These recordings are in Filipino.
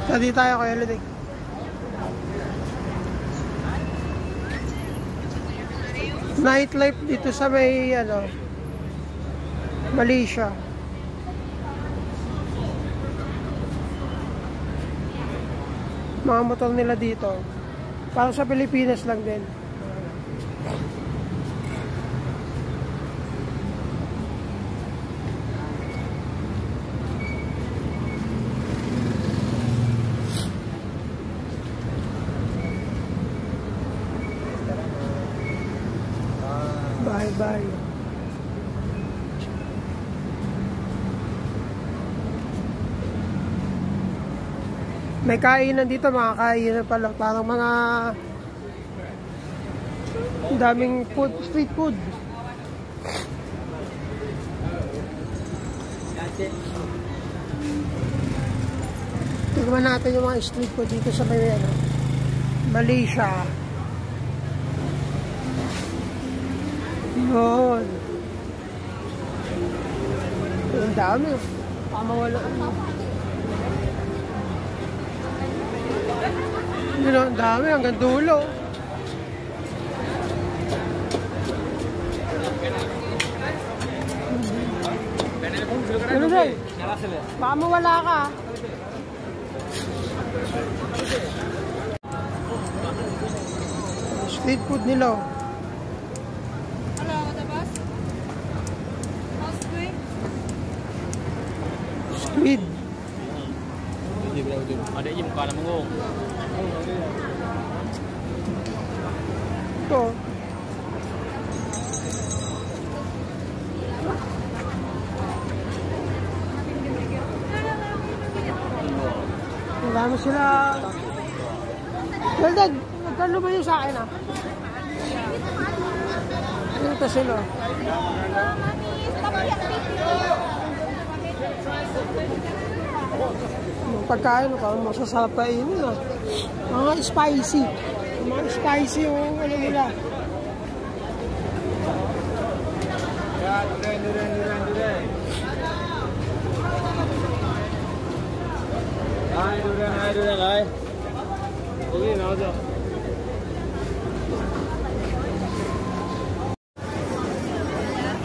Tadi tayo kay Ludwig. Nightlife dito sa may Malaysia. Mga motor nila dito. Parang sa Pilipinas lang din. Bye-bye. May kainan dito, mga kainan pala. Parang mga daming food, street food. Tingnan natin yung mga street food dito sa Malaysia. Yun. Ang dami. Pamawala. Yun, ang dami. Hanggang dulo. Ano ba? Baka mawala ka. Street food nila. Squid. Ada je muka dalam mengong. Ito. Wala mo sila. Well, Dad, nagkano ba yung sa akin Ito sila. Yung pagkain ko, masasarap kainin Mga spicy. Mga spicy yung nila.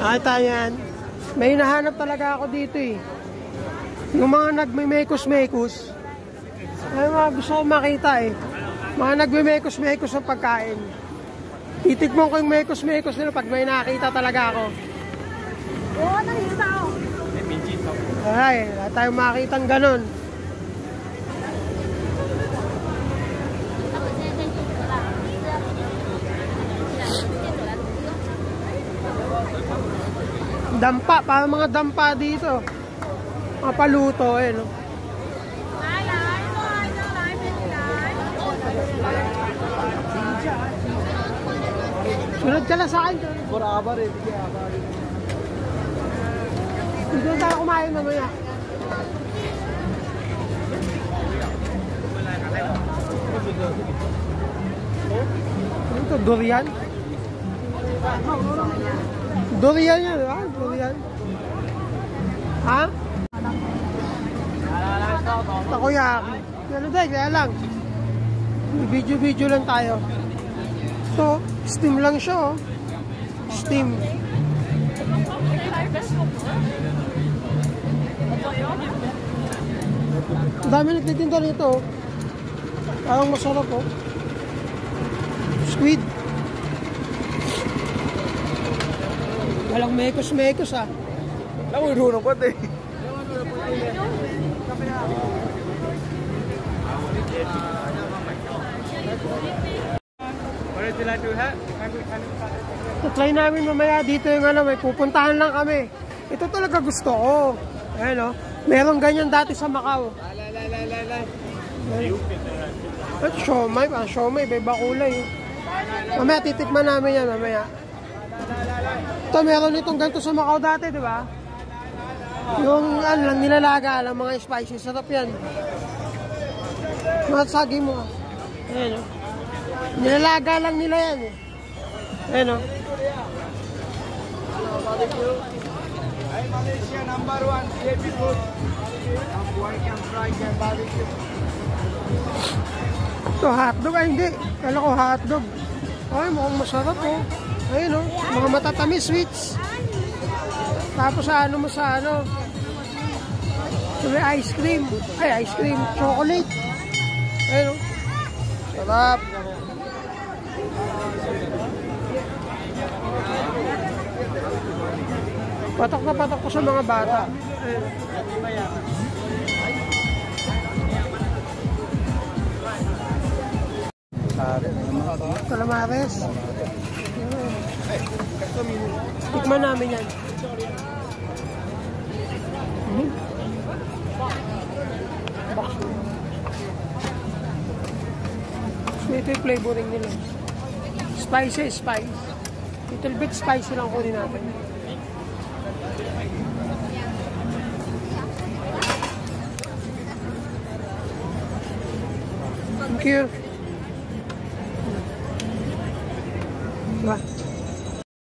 Ay, tayan. May nahanap talaga ako dito Yung mga nagmimekos-mekos. Ay, mga gusto ko makita Mga nagmimekos-mekos ng pagkain. Titigman ko yung mekos-mekos nila pag may nakita talaga ako. Oo, nakita ako. Ay, wala tayong makitang ganon. Dampa, parang mga dampa dito. Mga paluto Sunod ka lang sa akin. Dito tayo kumain mamaya. Ano ito? Durian? Durian yan, di ba? Durian. Ha? Takoyaki. Ano tayo, kaya lang. Video-video lang tayo. Ito, steam lang siya Steam. Ang dami nagtitinda nito. Parang masarap Squid. Walang mekos-mekos Kamu dulu pati. Try namin mamaya dito yung may pupuntahan lang kami. Ito talaga gusto ko. Ayan meron ganyan dati sa Macau. Ito siomay, siomay, iba kulay. Mamaya titikman namin yan mamaya. Ito meron itong ganito sa Macau dati, di ba? Yung lang nilalaga lang mga spicy, sarap yan. Matsagi mo. Ayan nilalaga lang nila yan Ayan Malaysia number 1 VIP food. Ito, hotdog. Ay, hindi. Kala ko hotdog. Ay, mukhang masarap, oh. Ayun, oh. Mga matatamis sweets. Tapos sa ano mo sa ano. So, may ice cream. Ay, ice cream. Chocolate. Ayun, oh. Sarap. Patok na patok ko sa mga bata. Ayun. Calamares. Tikman namin yan. Ito yung flavoring nila. Spicy, spice. Little bit spicy lang kunin natin. Thank you. Diba?